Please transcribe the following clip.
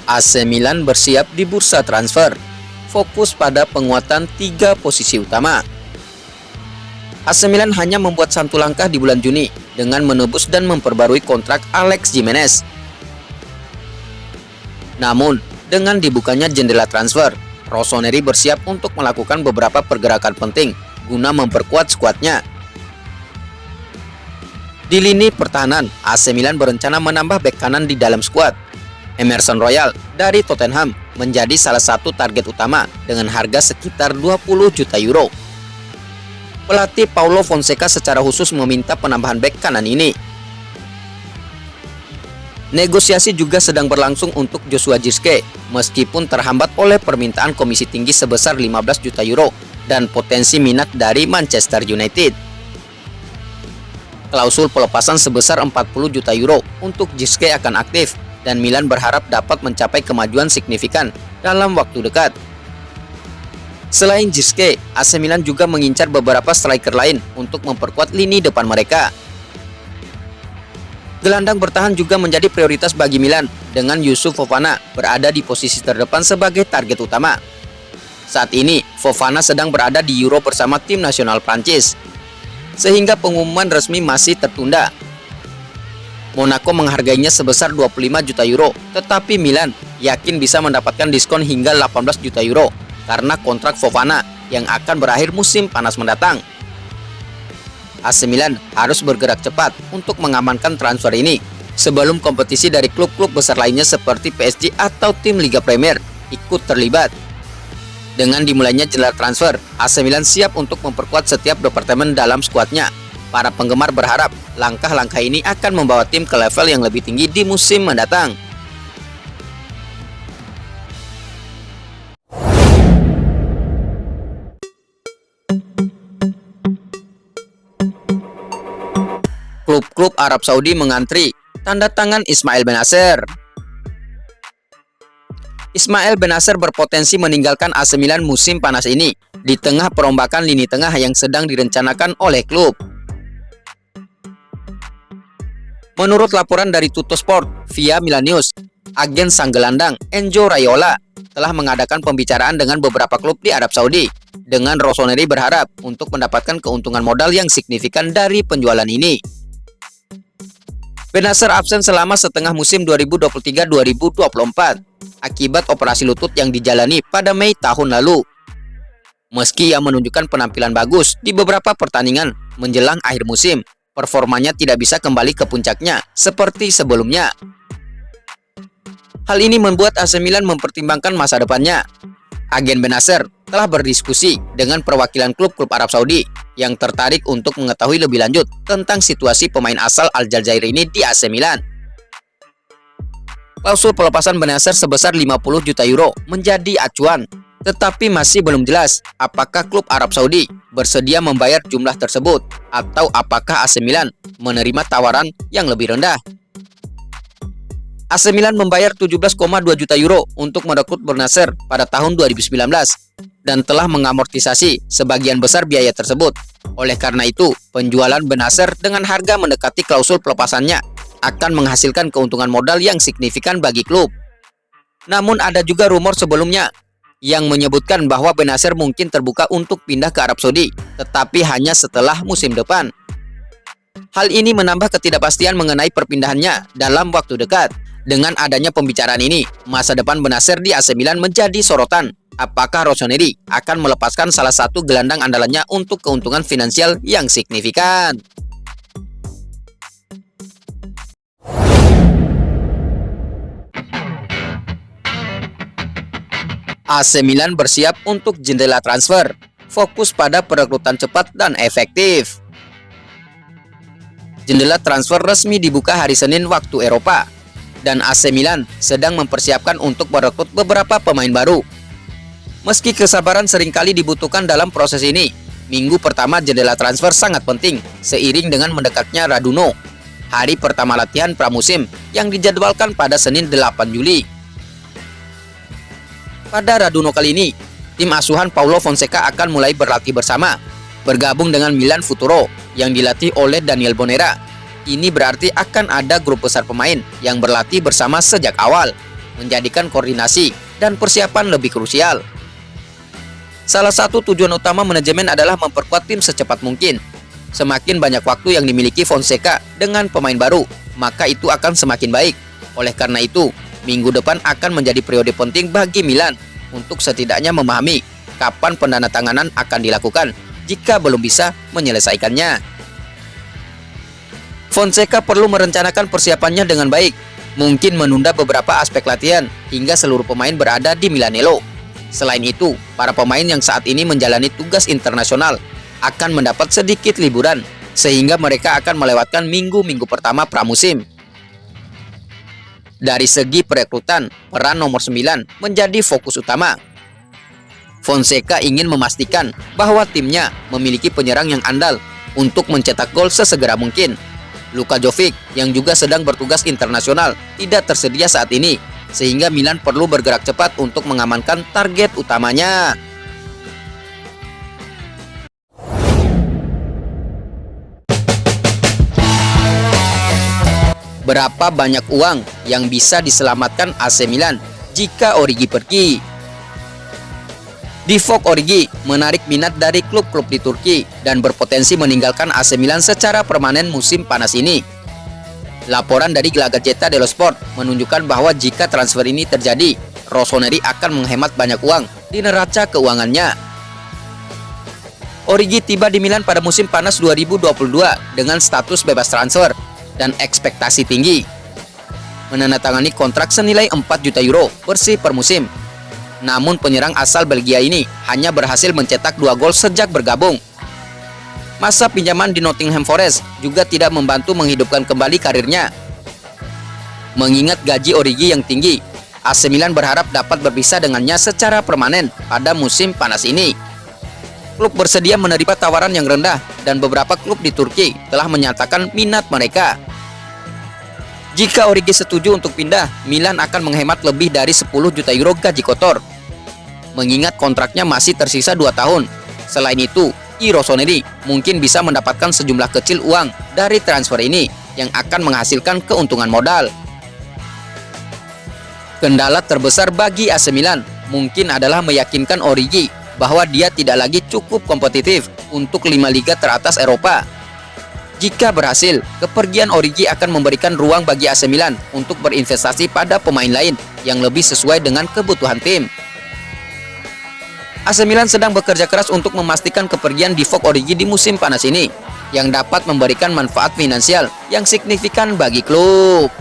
AC Milan bersiap di bursa transfer, fokus pada penguatan 3 posisi utama. AC Milan hanya membuat satu langkah di bulan Juni dengan menebus dan memperbarui kontrak Alex Gimenez. Namun, dengan dibukanya jendela transfer, Rossoneri bersiap untuk melakukan beberapa pergerakan penting guna memperkuat skuadnya. Di lini pertahanan, AC Milan berencana menambah bek kanan di dalam skuad. Emerson Royal dari Tottenham menjadi salah satu target utama dengan harga sekitar 20 juta euro. Pelatih Paulo Fonseca secara khusus meminta penambahan bek kanan ini. Negosiasi juga sedang berlangsung untuk Joshua Zirkzee, meskipun terhambat oleh permintaan komisi tinggi sebesar 15 juta euro dan potensi minat dari Manchester United. Klausul pelepasan sebesar 40 juta euro untuk Zirkzee akan aktif, dan Milan berharap dapat mencapai kemajuan signifikan dalam waktu dekat. Selain Zirkzee, AC Milan juga mengincar beberapa striker lain untuk memperkuat lini depan mereka. Gelandang bertahan juga menjadi prioritas bagi Milan, dengan Youssouf Fofana berada di posisi terdepan sebagai target utama. Saat ini, Fofana sedang berada di Euro bersama tim nasional Prancis, sehingga pengumuman resmi masih tertunda. Monaco menghargainya sebesar 25 juta euro, tetapi Milan yakin bisa mendapatkan diskon hingga 18 juta euro karena kontrak Fofana yang akan berakhir musim panas mendatang. AC Milan harus bergerak cepat untuk mengamankan transfer ini sebelum kompetisi dari klub-klub besar lainnya seperti PSG atau tim Liga Premier ikut terlibat. Dengan dimulainya jendela transfer, AC Milan siap untuk memperkuat setiap departemen dalam skuadnya. Para penggemar berharap langkah-langkah ini akan membawa tim ke level yang lebih tinggi di musim mendatang. Klub-klub Arab Saudi mengantri tanda tangan Ismail Bennacer. Ismail Bennacer berpotensi meninggalkan AC Milan musim panas ini di tengah perombakan lini tengah yang sedang direncanakan oleh klub. Menurut laporan dari Tuttosport via Milan News, agen sang gelandang Enzo Raiola telah mengadakan pembicaraan dengan beberapa klub di Arab Saudi, dengan Rossoneri berharap untuk mendapatkan keuntungan modal yang signifikan dari penjualan ini. Bennacer absen selama setengah musim 2023-2024 akibat operasi lutut yang dijalani pada Mei tahun lalu. Meski ia menunjukkan penampilan bagus di beberapa pertandingan menjelang akhir musim, performanya tidak bisa kembali ke puncaknya seperti sebelumnya. Hal ini membuat AC Milan mempertimbangkan masa depannya. Agen Bennacer telah berdiskusi dengan perwakilan klub-klub Arab Saudi yang tertarik untuk mengetahui lebih lanjut tentang situasi pemain asal Aljazair ini di AC Milan. Klausul pelepasan Bennacer sebesar 50 juta euro menjadi acuan, tetapi masih belum jelas apakah klub Arab Saudi bersedia membayar jumlah tersebut atau apakah AC Milan menerima tawaran yang lebih rendah. AC Milan membayar 17,2 juta euro untuk merekrut Bennacer pada tahun 2019 dan telah mengamortisasi sebagian besar biaya tersebut. Oleh karena itu, penjualan Bennacer dengan harga mendekati klausul pelepasannya akan menghasilkan keuntungan modal yang signifikan bagi klub. Namun ada juga rumor sebelumnya yang menyebutkan bahwa Bennacer mungkin terbuka untuk pindah ke Arab Saudi, tetapi hanya setelah musim depan. Hal ini menambah ketidakpastian mengenai perpindahannya dalam waktu dekat. Dengan adanya pembicaraan ini, masa depan Bennacer di AC Milan menjadi sorotan. Apakah Rossoneri akan melepaskan salah satu gelandang andalannya untuk keuntungan finansial yang signifikan? AC Milan bersiap untuk jendela transfer, fokus pada perekrutan cepat dan efektif. Jendela transfer resmi dibuka hari Senin waktu Eropa, dan AC Milan sedang mempersiapkan untuk merekrut beberapa pemain baru. Meski kesabaran seringkali dibutuhkan dalam proses ini, minggu pertama jendela transfer sangat penting seiring dengan mendekatnya Raduno, hari pertama latihan pramusim yang dijadwalkan pada Senin 8 Juli. Pada Raduno kali ini, tim asuhan Paulo Fonseca akan mulai berlatih bersama, bergabung dengan Milan Futuro yang dilatih oleh Daniel Bonera. Ini berarti akan ada grup besar pemain yang berlatih bersama sejak awal. menjadikan koordinasi dan persiapan lebih krusial. Salah satu tujuan utama manajemen adalah memperkuat tim secepat mungkin. Semakin banyak waktu yang dimiliki Fonseca dengan pemain baru, maka itu akan semakin baik. Oleh karena itu, minggu depan akan menjadi periode penting bagi Milan untuk setidaknya memahami kapan pendandatanganan akan dilakukan jika belum bisa menyelesaikannya. Fonseca perlu merencanakan persiapannya dengan baik, mungkin menunda beberapa aspek latihan hingga seluruh pemain berada di Milanello. Selain itu, para pemain yang saat ini menjalani tugas internasional akan mendapat sedikit liburan, sehingga mereka akan melewatkan minggu-minggu pertama pramusim. Dari segi perekrutan, peran nomor 9 menjadi fokus utama. Fonseca ingin memastikan bahwa timnya memiliki penyerang yang andal untuk mencetak gol sesegera mungkin. Luka Jovic yang juga sedang bertugas internasional tidak tersedia saat ini, sehingga Milan perlu bergerak cepat untuk mengamankan target utamanya. Berapa banyak uang yang bisa diselamatkan AC Milan jika Origi pergi? Divock Origi menarik minat dari klub-klub di Turki dan berpotensi meninggalkan AC Milan secara permanen musim panas ini. Laporan dari La Gazzetta dello Sport menunjukkan bahwa jika transfer ini terjadi, Rossoneri akan menghemat banyak uang di neraca keuangannya. Origi tiba di Milan pada musim panas 2022 dengan status bebas transfer dan ekspektasi tinggi. Menandatangani kontrak senilai 4 juta euro bersih per musim. Namun penyerang asal Belgia ini hanya berhasil mencetak 2 gol sejak bergabung. Masa pinjaman di Nottingham Forest juga tidak membantu menghidupkan kembali karirnya. Mengingat gaji Origi yang tinggi, AC Milan berharap dapat berpisah dengannya secara permanen pada musim panas ini. Klub bersedia menerima tawaran yang rendah dan beberapa klub di Turki telah menyatakan minat mereka. Jika Origi setuju untuk pindah, Milan akan menghemat lebih dari 10 juta euro gaji kotor. Mengingat kontraknya masih tersisa 2 tahun. Selain itu, Rossoneri mungkin bisa mendapatkan sejumlah kecil uang dari transfer ini yang akan menghasilkan keuntungan modal. Kendala terbesar bagi AC Milan mungkin adalah meyakinkan Origi bahwa dia tidak lagi cukup kompetitif untuk 5 liga teratas Eropa. Jika berhasil, kepergian Origi akan memberikan ruang bagi AC Milan untuk berinvestasi pada pemain lain yang lebih sesuai dengan kebutuhan tim. AC Milan sedang bekerja keras untuk memastikan kepergian Divock Origi di musim panas ini, yang dapat memberikan manfaat finansial yang signifikan bagi klub.